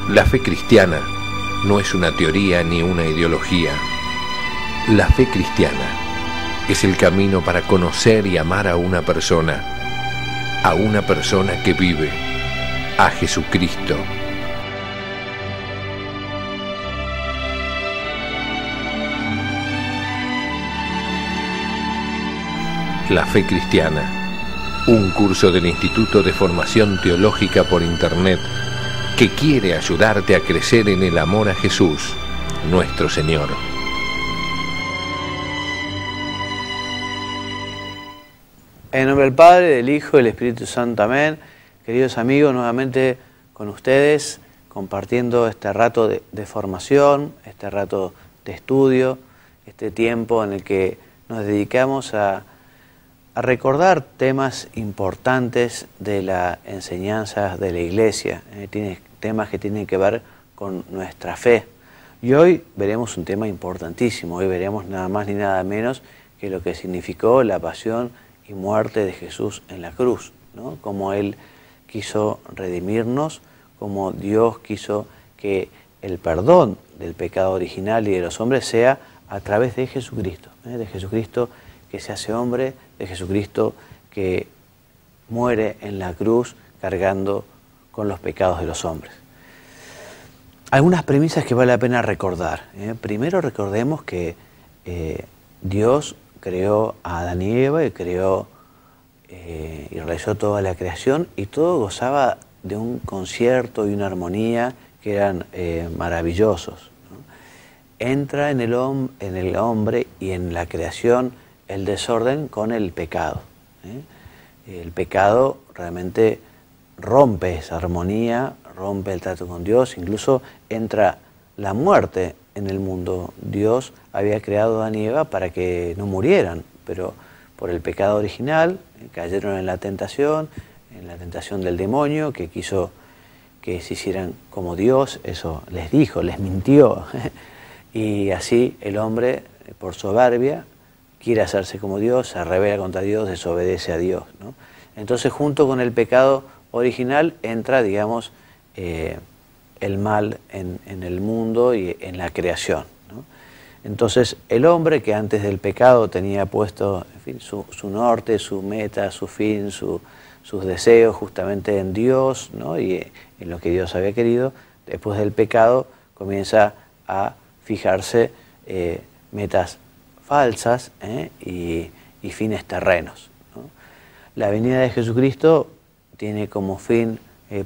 La fe cristiana no es una teoría ni una ideología. La fe cristiana es el camino para conocer y amar a una persona que vive, a Jesucristo. La fe cristiana, un curso del Instituto de Formación Teológica por Internet que quiere ayudarte a crecer en el amor a Jesús, nuestro Señor. En nombre del Padre, del Hijo y del Espíritu Santo. Amén. Queridos amigos, nuevamente con ustedes, compartiendo este rato de formación, este rato de estudio, este tiempo en el que nos dedicamos a recordar temas importantes de la enseñanza de la Iglesia, temas que tienen que ver con nuestra fe. Y hoy veremos un tema importantísimo, hoy veremos nada más ni nada menos que lo que significó la pasión y muerte de Jesús en la cruz, ¿no? Cómo Él quiso redimirnos, cómo Dios quiso que el perdón del pecado original y de los hombres sea a través de Jesucristo que se hace hombre, de Jesucristo que muere en la cruz cargando con los pecados de los hombres. Algunas premisas que vale la pena recordar. Primero recordemos que Dios creó a Adán y Eva y creó y realizó toda la creación y todo gozaba de un concierto y una armonía que eran maravillosos, ¿no? Entra en el hombre y en la creación el desorden con el pecado. El pecado realmente rompe esa armonía, rompe el trato con Dios, incluso entra la muerte en el mundo. Dios había creado a Adán y Eva para que no murieran, pero por el pecado original cayeron en la tentación del demonio, que quiso que se hicieran como Dios, eso les dijo, les mintió. Y así el hombre, por soberbia, quiere hacerse como Dios, se rebela contra Dios, desobedece a Dios, ¿no? Entonces, junto con el pecado original, entra, digamos, el mal en el mundo y en la creación, ¿no? Entonces, el hombre que antes del pecado tenía puesto, en fin, su norte, su meta, su fin, sus deseos justamente en Dios, ¿no? Y en lo que Dios había querido, después del pecado comienza a fijarse metas falsas y fines terrenos, ¿no? La venida de Jesucristo tiene como fin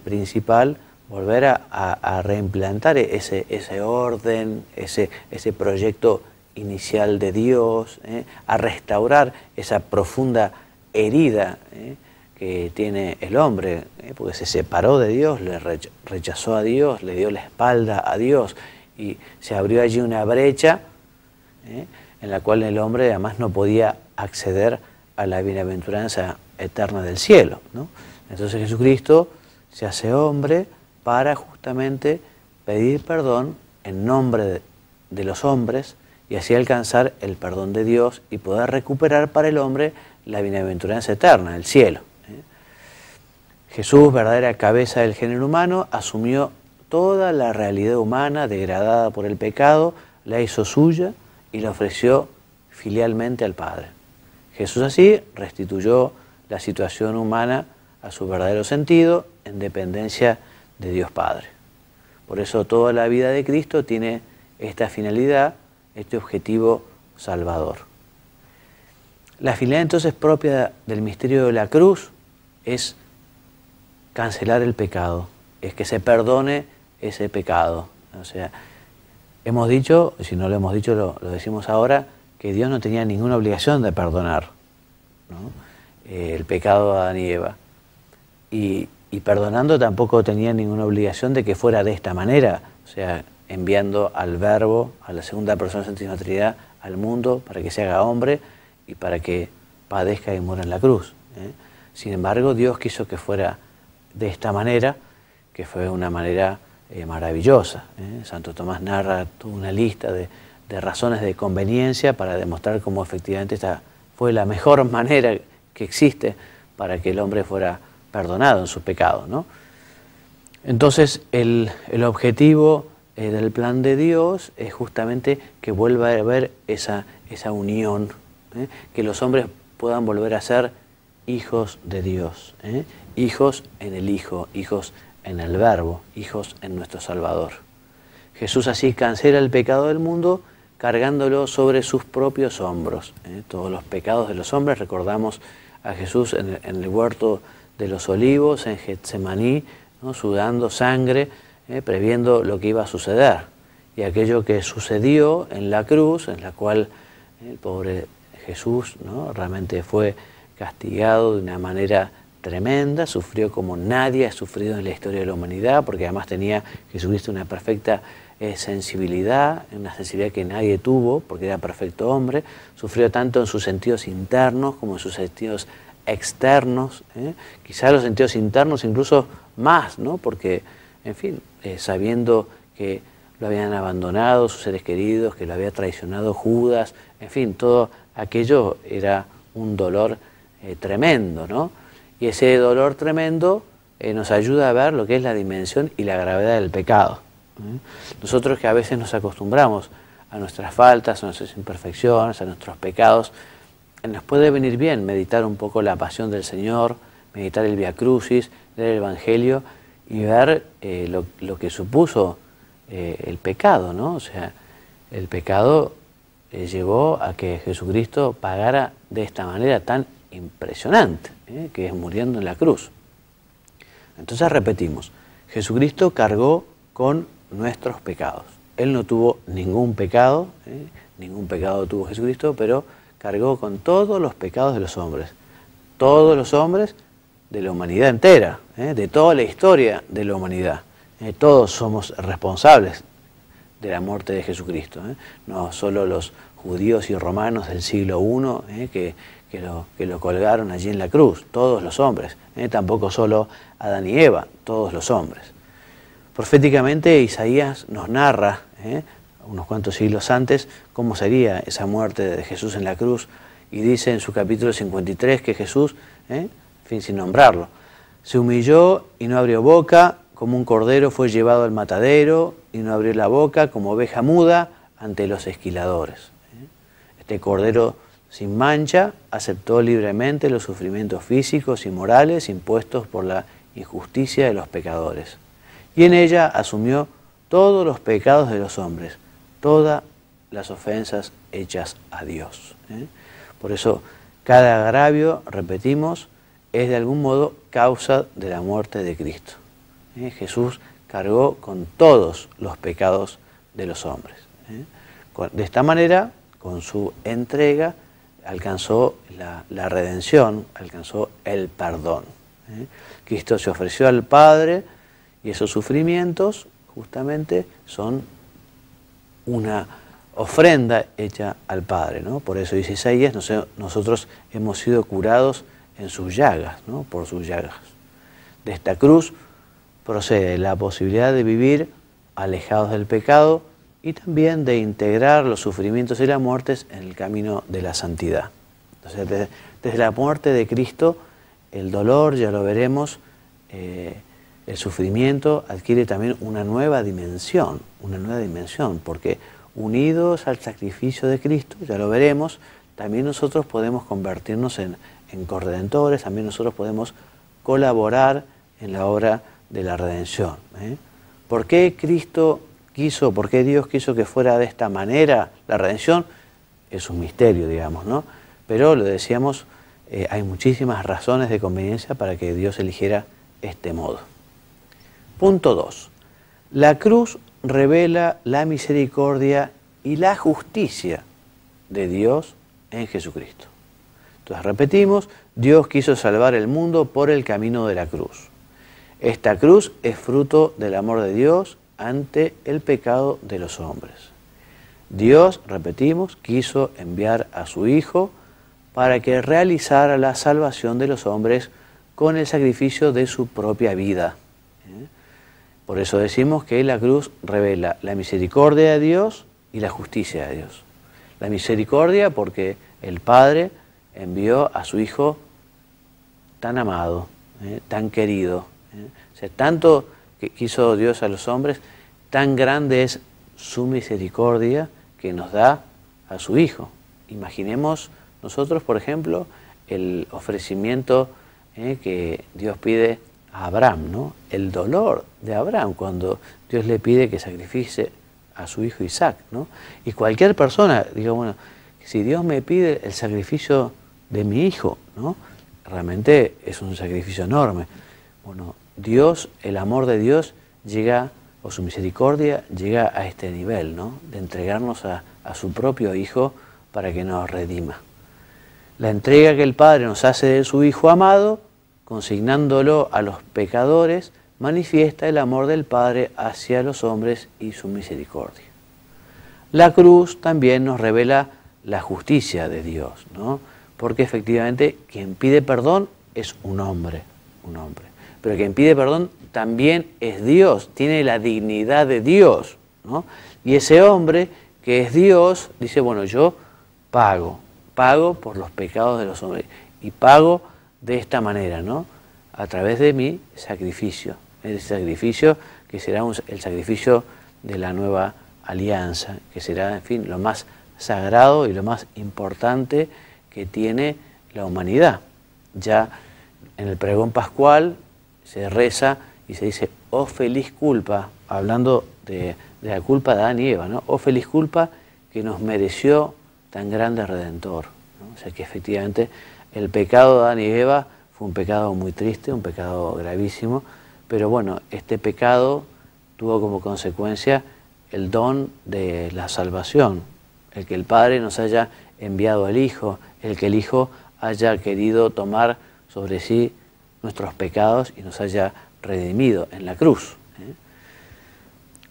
principal volver a reimplantar ese orden, ese proyecto inicial de Dios, a restaurar esa profunda herida que tiene el hombre, porque se separó de Dios, le rechazó a Dios, le dio la espalda a Dios y se abrió allí una brecha en la cual el hombre además no podía acceder a la bienaventuranza eterna del cielo, ¿no? Entonces Jesucristo se hace hombre para justamente pedir perdón en nombre de los hombres y así alcanzar el perdón de Dios y poder recuperar para el hombre la bienaventuranza eterna, el cielo. Jesús, verdadera cabeza del género humano, asumió toda la realidad humana degradada por el pecado, la hizo suya y la ofreció filialmente al Padre. Jesús así restituyó la situación humana a su verdadero sentido en dependencia de Dios Padre. Por eso toda la vida de Cristo tiene esta finalidad, este objetivo salvador. La finalidad entonces propia del misterio de la cruz es cancelar el pecado, es que se perdone ese pecado. O sea, hemos dicho, si no lo hemos dicho, lo decimos ahora, que Dios no tenía ninguna obligación de perdonar, ¿no? El pecado de Adán y Eva. Y perdonando tampoco tenía ninguna obligación de que fuera de esta manera, o sea, enviando al Verbo, a la segunda persona de la Santísima Trinidad, al mundo para que se haga hombre y para que padezca y muera en la cruz. Sin embargo, Dios quiso que fuera de esta manera, que fue una manera maravillosa. Santo Tomás narra toda una lista de razones de conveniencia para demostrar cómo efectivamente esta fue la mejor manera que existe para que el hombre fuera perdonado en sus pecados, ¿no? Entonces el objetivo del plan de Dios es justamente que vuelva a haber esa unión, que los hombres puedan volver a ser hijos de Dios, hijos en el Hijo, hijos en el Verbo, hijos en nuestro Salvador. Jesús así cancela el pecado del mundo cargándolo sobre sus propios hombros. Todos los pecados de los hombres, recordamos a Jesús en el huerto de los olivos, en Getsemaní, ¿no?, sudando sangre, previendo lo que iba a suceder. Y aquello que sucedió en la cruz, en la cual el pobre Jesús, ¿no?, realmente fue castigado de una manera tremenda, sufrió como nadie ha sufrido en la historia de la humanidad, porque además tenía Jesucristo una perfecta sensibilidad, una sensibilidad que nadie tuvo, porque era perfecto hombre, sufrió tanto en sus sentidos internos como en sus sentidos externos, quizás los sentidos internos incluso más, ¿no?, porque, en fin, sabiendo que lo habían abandonado sus seres queridos, que lo había traicionado Judas, en fin, todo aquello era un dolor tremendo, ¿no? Y ese dolor tremendo nos ayuda a ver lo que es la dimensión y la gravedad del pecado. Nosotros que a veces nos acostumbramos a nuestras faltas, a nuestras imperfecciones, a nuestros pecados, nos puede venir bien meditar un poco la pasión del Señor, meditar el Vía Crucis, leer el Evangelio y ver lo que supuso el pecado, ¿no? O sea, el pecado llevó a que Jesucristo pagara de esta manera tan impresionante, que es muriendo en la cruz. Entonces repetimos, Jesucristo cargó con nuestros pecados. Él no tuvo ningún pecado tuvo Jesucristo, pero cargó con todos los pecados de los hombres de la humanidad entera, de toda la historia de la humanidad. Todos somos responsables de la muerte de Jesucristo, no solo los judíos y romanos del siglo I que lo colgaron allí en la cruz, todos los hombres, tampoco solo Adán y Eva, todos los hombres. Proféticamente Isaías nos narra, unos cuantos siglos antes, cómo sería esa muerte de Jesús en la cruz, y dice en su capítulo 53 que Jesús, en fin, sin nombrarlo, se humilló y no abrió boca, como un cordero fue llevado al matadero y no abrió la boca, como oveja muda ante los esquiladores. Este cordero sin mancha aceptó libremente los sufrimientos físicos y morales impuestos por la injusticia de los pecadores. Y en ella asumió todos los pecados de los hombres, todas las ofensas hechas a Dios. Por eso, cada agravio, repetimos, es de algún modo causa de la muerte de Cristo. Jesús cargó con todos los pecados de los hombres. De esta manera, con su entrega, alcanzó la redención, alcanzó el perdón. Cristo se ofreció al Padre y esos sufrimientos justamente son una ofrenda hecha al Padre, ¿no? Por eso dice Isaías, nosotros hemos sido curados en sus llagas, ¿no?, por sus llagas. De esta cruz procede la posibilidad de vivir alejados del pecado y también de integrar los sufrimientos y las muertes en el camino de la santidad. Entonces, desde la muerte de Cristo, el dolor, ya lo veremos, el sufrimiento adquiere también una nueva dimensión, porque unidos al sacrificio de Cristo, ya lo veremos, también nosotros podemos convertirnos en corredentores, también nosotros podemos colaborar en la obra de la redención. ¿Por qué Dios quiso que fuera de esta manera la redención? Es un misterio, digamos, ¿no? Pero lo decíamos, hay muchísimas razones de conveniencia para que Dios eligiera este modo. Punto 2. La cruz revela la misericordia y la justicia de Dios en Jesucristo. Entonces repetimos, Dios quiso salvar el mundo por el camino de la cruz. Esta cruz es fruto del amor de Dios ante el pecado de los hombres. Dios, repetimos, quiso enviar a su Hijo para que realizara la salvación de los hombres con el sacrificio de su propia vida. Por eso decimos que la cruz revela la misericordia de Dios y la justicia de Dios. La misericordia porque el Padre envió a su Hijo tan amado, tan querido, o sea, tanto que quiso Dios a los hombres, tan grande es su misericordia que nos da a su Hijo. Imaginemos nosotros, por ejemplo, el ofrecimiento que Dios pide a Abraham, ¿no? El dolor de Abraham cuando Dios le pide que sacrifique a su hijo Isaac, ¿no? Y cualquier persona diga, bueno, si Dios me pide el sacrificio de mi hijo, ¿no? Realmente es un sacrificio enorme. Bueno, Dios, el amor de Dios llega, o su misericordia llega a este nivel, ¿no? De entregarnos a su propio Hijo para que nos redima. La entrega que el Padre nos hace de su Hijo amado, consignándolo a los pecadores, manifiesta el amor del Padre hacia los hombres y su misericordia. La cruz también nos revela la justicia de Dios, ¿no? Porque efectivamente quien pide perdón es un hombre. Pero quien pide perdón también es Dios, tiene la dignidad de Dios, ¿no? Y ese hombre que es Dios dice, bueno, yo pago por los pecados de los hombres y pago de esta manera, ¿no? A través de mi sacrificio, el sacrificio que será el sacrificio de la nueva alianza, que será, en fin, lo más sagrado y lo más importante que tiene la humanidad. Ya en el pregón pascual se reza y se dice, oh feliz culpa, hablando de la culpa de Adán y Eva, ¿no? Oh feliz culpa que nos mereció tan grande Redentor, ¿no? O sea que efectivamente el pecado de Adán y Eva fue un pecado muy triste, un pecado gravísimo, pero bueno, este pecado tuvo como consecuencia el don de la salvación, el que el Padre nos haya enviado al Hijo, el que el Hijo haya querido tomar sobre sí nuestros pecados y nos haya redimido en la cruz.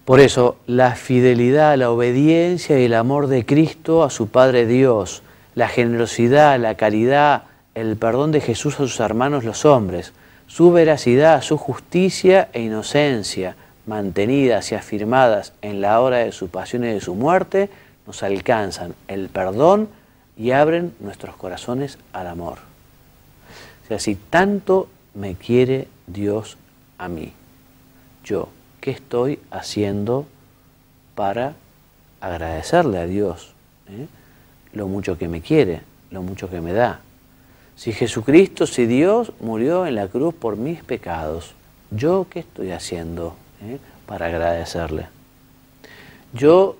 Por eso, la fidelidad, la obediencia y el amor de Cristo a su Padre Dios, la generosidad, la caridad, el perdón de Jesús a sus hermanos los hombres, su veracidad, su justicia e inocencia, mantenidas y afirmadas en la hora de su pasión y de su muerte, nos alcanzan el perdón y abren nuestros corazones al amor. O sea, si tanto me quiere Dios a mí, yo, ¿qué estoy haciendo para agradecerle a Dios lo mucho que me quiere, lo mucho que me da? Si Jesucristo, si Dios murió en la cruz por mis pecados, ¿yo qué estoy haciendo para agradecerle? Yo,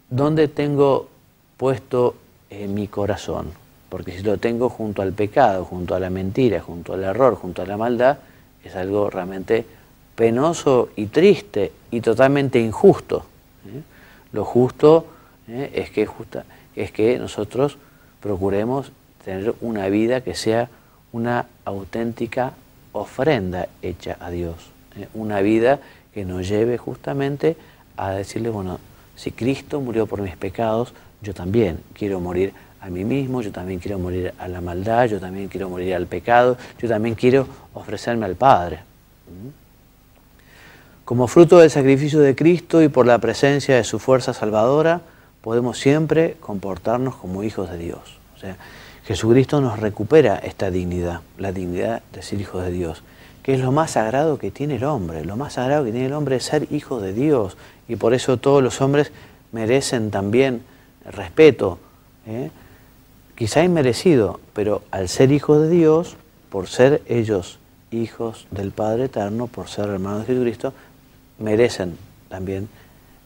¿dónde tengo puesto mi corazón? Porque si lo tengo junto al pecado, junto a la mentira, junto al error, junto a la maldad, es algo realmente penoso y triste y totalmente injusto. Lo justo es que nosotros procuremos tener una vida que sea una auténtica ofrenda hecha a Dios. Una vida que nos lleve justamente a decirle, bueno, si Cristo murió por mis pecados, yo también quiero morir a mí mismo, yo también quiero morir a la maldad, yo también quiero morir al pecado, yo también quiero ofrecerme al Padre. Como fruto del sacrificio de Cristo y por la presencia de su fuerza salvadora, podemos siempre comportarnos como hijos de Dios. O sea, Jesucristo nos recupera esta dignidad, la dignidad de ser hijos de Dios, que es lo más sagrado que tiene el hombre. Lo más sagrado que tiene el hombre es ser hijo de Dios, y por eso todos los hombres merecen también respeto, quizá inmerecido, pero al ser hijos de Dios, por ser ellos hijos del Padre Eterno, por ser hermanos de Jesucristo, merecen también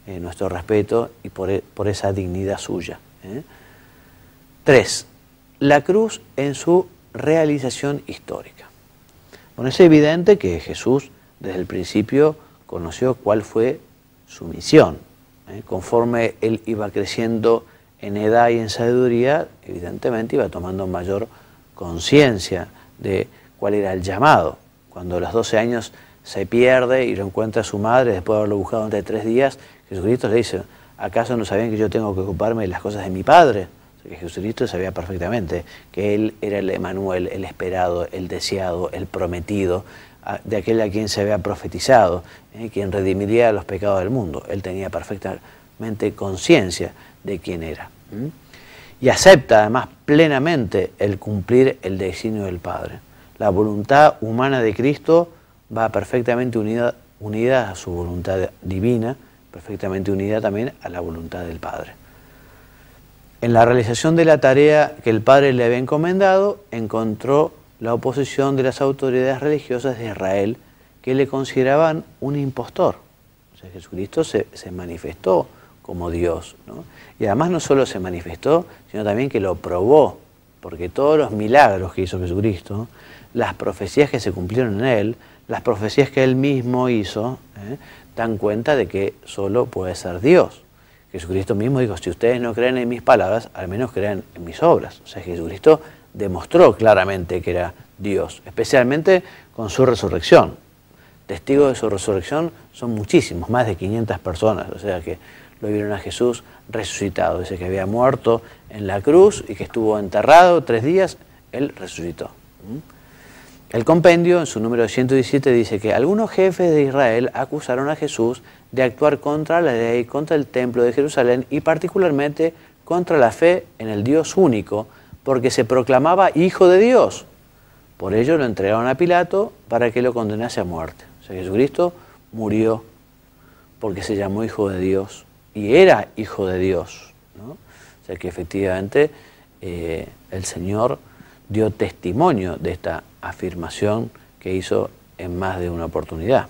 nuestro respeto y por esa dignidad suya. 3. La cruz en su realización histórica. Bueno, es evidente que Jesús desde el principio conoció cuál fue su misión. Conforme él iba creciendo en edad y en sabiduría, evidentemente iba tomando mayor conciencia de cuál era el llamado. Cuando a los 12 años se pierde y lo encuentra su madre después de haberlo buscado durante 3 días, Jesucristo le dice, ¿acaso no sabían que yo tengo que ocuparme de las cosas de mi Padre? O sea, que Jesucristo sabía perfectamente que él era el Emanuel, el esperado, el deseado, el prometido, de aquel a quien se había profetizado, quien redimiría los pecados del mundo. Él tenía perfectamente conciencia de quién era. Y acepta además plenamente el cumplir el designio del Padre. La voluntad humana de Cristo va perfectamente unida a su voluntad divina, perfectamente unida también a la voluntad del Padre. En la realización de la tarea que el Padre le había encomendado, encontró la oposición de las autoridades religiosas de Israel, que le consideraban un impostor. O sea, Jesucristo se manifestó como Dios, ¿no? Y además no solo se manifestó, sino también que lo probó, porque todos los milagros que hizo Jesucristo, las profecías que se cumplieron en Él, las profecías que Él mismo hizo, dan cuenta de que solo puede ser Dios. Jesucristo mismo dijo, si ustedes no creen en mis palabras, al menos crean en mis obras. O sea, Jesucristo demostró claramente que era Dios, especialmente con su resurrección. Testigos de su resurrección son muchísimos, más de 500 personas, o sea que lo vieron a Jesús resucitado. Dice que había muerto en la cruz y que estuvo enterrado 3 días, Él resucitó. El compendio, en su número 117, dice que algunos jefes de Israel acusaron a Jesús de actuar contra la ley, contra el templo de Jerusalén y particularmente contra la fe en el Dios único, porque se proclamaba Hijo de Dios. Por ello lo entregaron a Pilato para que lo condenase a muerte. O sea, Jesucristo murió porque se llamó Hijo de Dios y era Hijo de Dios, ¿no? O sea que efectivamente el Señor dio testimonio de esta afirmación que hizo en más de una oportunidad.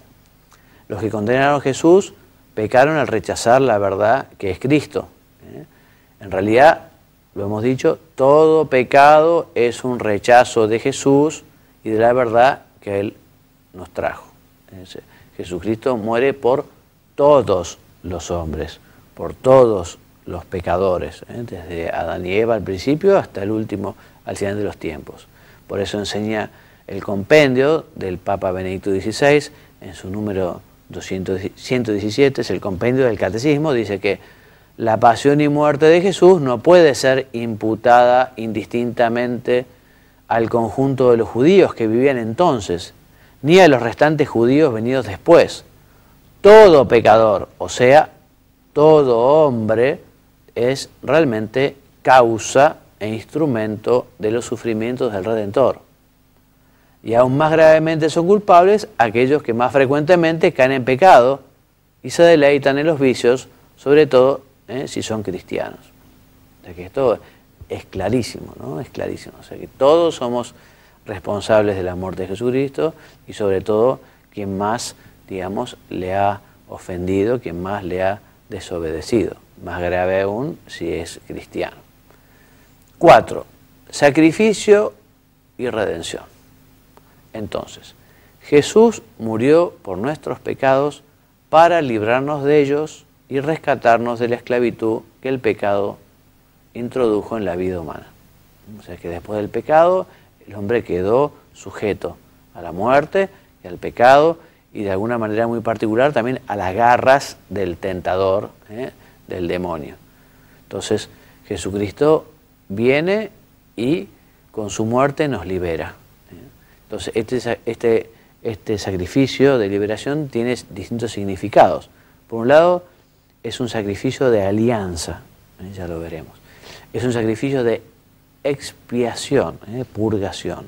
Los que condenaron a Jesús pecaron al rechazar la verdad que es Cristo. En realidad, lo hemos dicho, todo pecado es un rechazo de Jesús y de la verdad que Él nos trajo. Jesucristo muere por todos los hombres, por todos los pecadores, desde Adán y Eva al principio hasta el último, al final de los tiempos. Por eso enseña el compendio del Papa Benedicto XVI, en su número 117, es el compendio del Catecismo, dice que la pasión y muerte de Jesús no puede ser imputada indistintamente al conjunto de los judíos que vivían entonces, ni a los restantes judíos venidos después. Todo pecador, o sea, todo hombre, es realmente causa e instrumento de los sufrimientos del Redentor. Y aún más gravemente son culpables aquellos que más frecuentemente caen en pecado y se deleitan en los vicios, sobre todo si son cristianos. O sea que esto es clarísimo, ¿no? Es clarísimo. O sea que todos somos responsables de la muerte de Jesucristo y sobre todo quien más, digamos, le ha ofendido, quien más le ha desobedecido. Más grave aún si es cristiano. 4. Sacrificio y redención. Entonces, Jesús murió por nuestros pecados para librarnos de ellos y rescatarnos de la esclavitud que el pecado introdujo en la vida humana. O sea que después del pecado, el hombre quedó sujeto a la muerte y al pecado y de alguna manera muy particular también a las garras del tentador, del demonio. Entonces, Jesucristo viene y con su muerte nos libera. Entonces, este sacrificio de liberación tiene distintos significados. Por un lado, es un sacrificio de alianza, ya lo veremos. Es un sacrificio de expiación, purgación.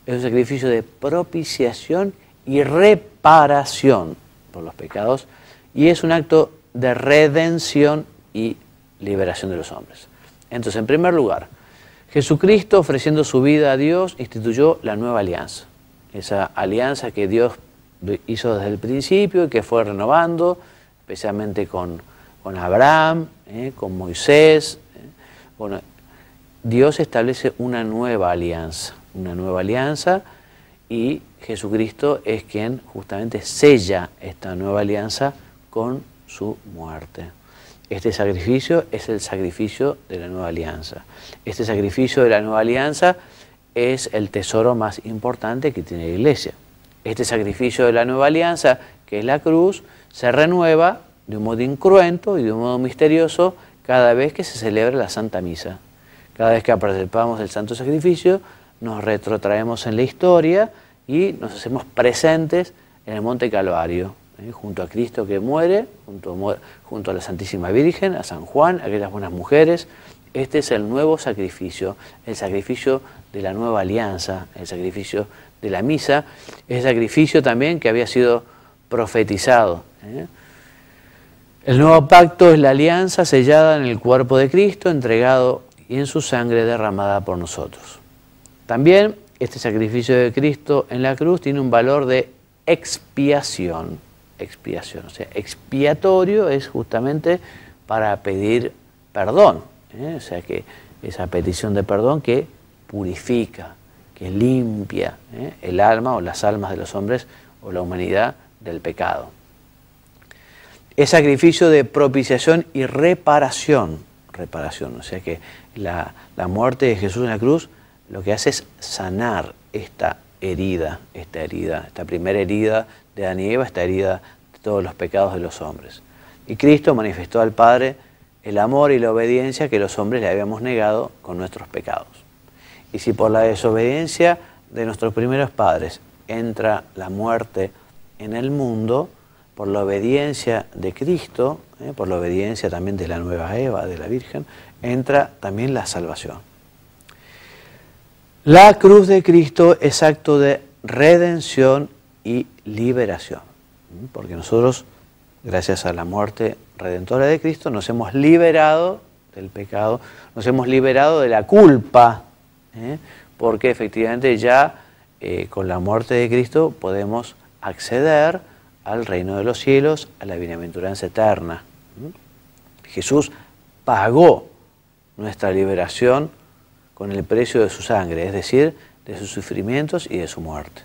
Es un sacrificio de propiciación y reparación por los pecados. Y es un acto de redención y liberación de los hombres. Entonces, en primer lugar, Jesucristo, ofreciendo su vida a Dios, instituyó la nueva alianza. Esa alianza que Dios hizo desde el principio y que fue renovando, especialmente con Abraham, con Moisés. Bueno, Dios establece una nueva alianza y Jesucristo es quien justamente sella esta nueva alianza con su muerte. Este sacrificio es el sacrificio de la nueva alianza. Este sacrificio de la nueva alianza es el tesoro más importante que tiene la Iglesia. Este sacrificio de la nueva alianza, que es la cruz, se renueva de un modo incruento y de un modo misterioso cada vez que se celebra la Santa Misa. Cada vez que participamos del Santo Sacrificio, nos retrotraemos en la historia y nos hacemos presentes en el Monte Calvario, junto a Cristo que muere, junto a la Santísima Virgen, a San Juan, a aquellas buenas mujeres. Este es el nuevo sacrificio, el sacrificio de la nueva alianza, el sacrificio de la misa, ese sacrificio también que había sido profetizado. El nuevo pacto es la alianza sellada en el cuerpo de Cristo, entregado y en su sangre derramada por nosotros. También este sacrificio de Cristo en la cruz tiene un valor de expiación. Expiación, o sea, expiatorio es justamente para pedir perdón, o sea que esa petición de perdón que purifica, que limpia el alma o las almas de los hombres o la humanidad del pecado. Es sacrificio de propiciación y reparación, o sea que la muerte de Jesús en la cruz lo que hace es sanar esta primera herida de Adán y Eva, esta herida de todos los pecados de los hombres. Y Cristo manifestó al Padre el amor y la obediencia que los hombres le habíamos negado con nuestros pecados. Y si por la desobediencia de nuestros primeros padres entra la muerte en el mundo, por la obediencia de Cristo, por la obediencia también de la nueva Eva, de la Virgen, entra también la salvación. La cruz de Cristo es acto de redención y liberación, porque nosotros, gracias a la muerte redentora de Cristo, nos hemos liberado del pecado, nos hemos liberado de la culpa, porque efectivamente ya con la muerte de Cristo podemos acceder al reino de los cielos, a la bienaventuranza eterna. Jesús pagó nuestra liberación con el precio de su sangre, es decir, de sus sufrimientos y de su muerte.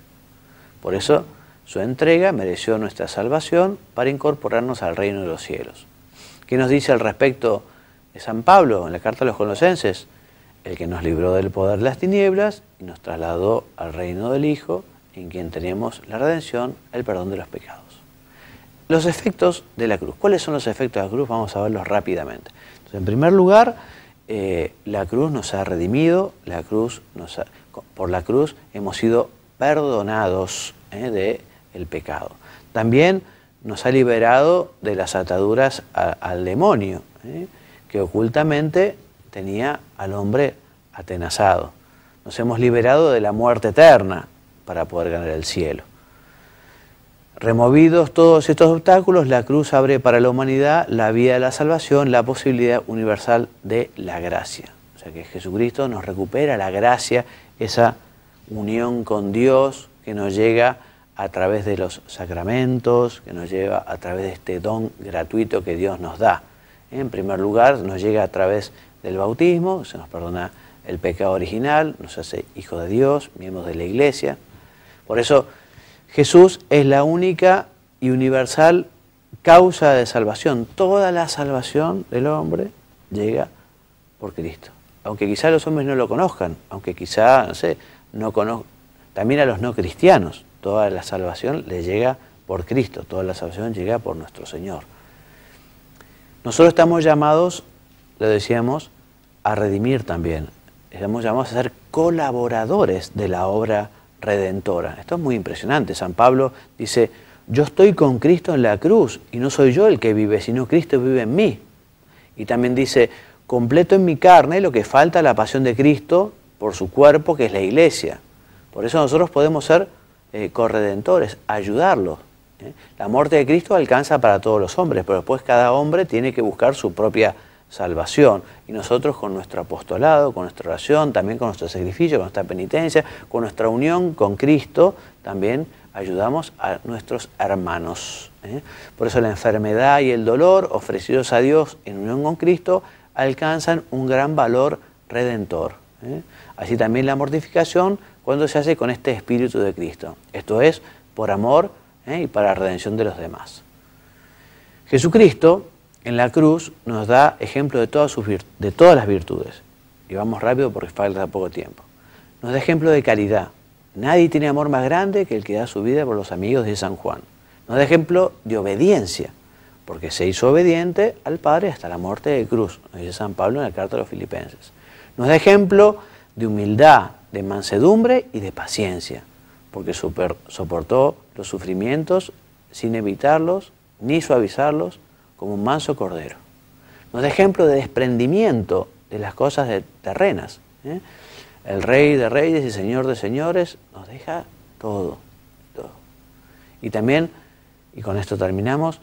Por eso su entrega mereció nuestra salvación para incorporarnos al reino de los cielos. ¿Qué nos dice al respecto de San Pablo en la carta a los Colosenses? El que nos libró del poder de las tinieblas y nos trasladó al reino del Hijo, en quien tenemos la redención, el perdón de los pecados. Los efectos de la cruz. ¿Cuáles son los efectos de la cruz? Vamos a verlos rápidamente. Entonces, en primer lugar, la cruz nos ha redimido, por la cruz hemos sido perdonados del pecado. También nos ha liberado de las ataduras al demonio, que ocultamente tenía al hombre atenazado. Nos hemos liberado de la muerte eterna para poder ganar el cielo. Removidos todos estos obstáculos, la cruz abre para la humanidad la vía de la salvación, la posibilidad universal de la gracia. O sea que Jesucristo nos recupera la gracia, esa unión con Dios que nos llega a través de los sacramentos, que nos lleva a través de este don gratuito que Dios nos da. En primer lugar, nos llega a través del bautismo, se nos perdona el pecado original, nos hace hijos de Dios, miembros de la Iglesia. Por eso Jesús es la única y universal causa de salvación. Toda la salvación del hombre llega por Cristo. Aunque quizá los hombres no lo conozcan, aunque quizá, no conozcan, también a los no cristianos, toda la salvación les llega por Cristo, toda la salvación llega por nuestro Señor. Nosotros estamos llamados, lo decíamos, a redimir también. Estamos llamados a ser colaboradores de la obra redentora. Esto es muy impresionante. San Pablo dice, yo estoy con Cristo en la cruz y no soy yo el que vive, sino Cristo vive en mí. Y también dice, completo en mi carne lo que falta la pasión de Cristo por su cuerpo, que es la Iglesia. Por eso nosotros podemos ser corredentores, ayudarlos. La muerte de Cristo alcanza para todos los hombres, pero después cada hombre tiene que buscar su propia salvación. Y nosotros con nuestro apostolado, con nuestra oración, también con nuestro sacrificio, con nuestra penitencia, con nuestra unión con Cristo, también ayudamos a nuestros hermanos. Por eso la enfermedad y el dolor ofrecidos a Dios en unión con Cristo alcanzan un gran valor redentor. Así también la mortificación cuando se hace con este espíritu de Cristo. Esto es por amor y para la redención de los demás. Jesucristo en la cruz nos da ejemplo de todas las virtudes. Y vamos rápido porque falta poco tiempo. Nos da ejemplo de caridad. Nadie tiene amor más grande que el que da su vida por los amigos de San Juan. Nos da ejemplo de obediencia, porque se hizo obediente al Padre hasta la muerte de cruz, nos dice San Pablo en la carta a los Filipenses. Nos da ejemplo de humildad, de mansedumbre y de paciencia, porque soportó los sufrimientos sin evitarlos ni suavizarlos, como un manso cordero. Nos da ejemplo de desprendimiento de las cosas terrenas. El Rey de Reyes y Señor de Señores nos deja todo, todo. Y también, y con esto terminamos,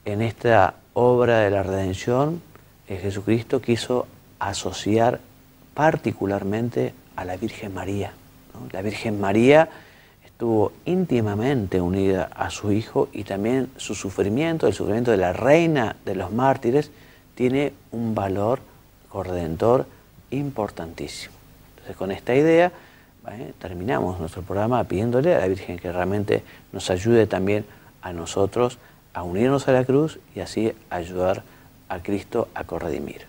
en esta obra de la redención, Jesucristo quiso asociar particularmente a la Virgen María, ¿no? La Virgen María estuvo íntimamente unida a su Hijo y también su sufrimiento, el sufrimiento de la Reina de los Mártires, tiene un valor corredentor importantísimo. Entonces, con esta idea, terminamos nuestro programa pidiéndole a la Virgen que realmente nos ayude también a nosotros a unirnos a la cruz y así ayudar a Cristo a corredimir.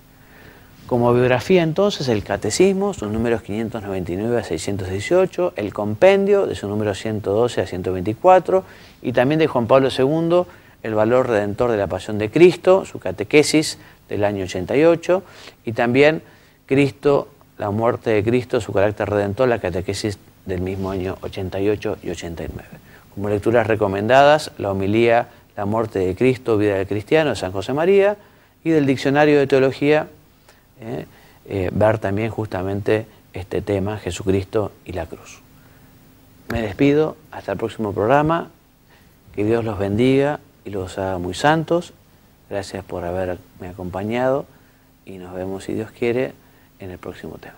Como biografía entonces, el Catecismo, sus números 599 a 618, el Compendio, de su número 112 a 124, y también de Juan Pablo II, el valor redentor de la Pasión de Cristo, su catequesis del año 88, y también Cristo, la muerte de Cristo, su carácter redentor, la catequesis del mismo año 88 y 89. Como lecturas recomendadas, la homilía La muerte de Cristo, vida del cristiano, de San José María, y del diccionario de teología, ver también justamente este tema, Jesucristo y la cruz. Me despido, hasta el próximo programa, que Dios los bendiga y los haga muy santos. Gracias por haberme acompañado y nos vemos, si Dios quiere, en el próximo tema.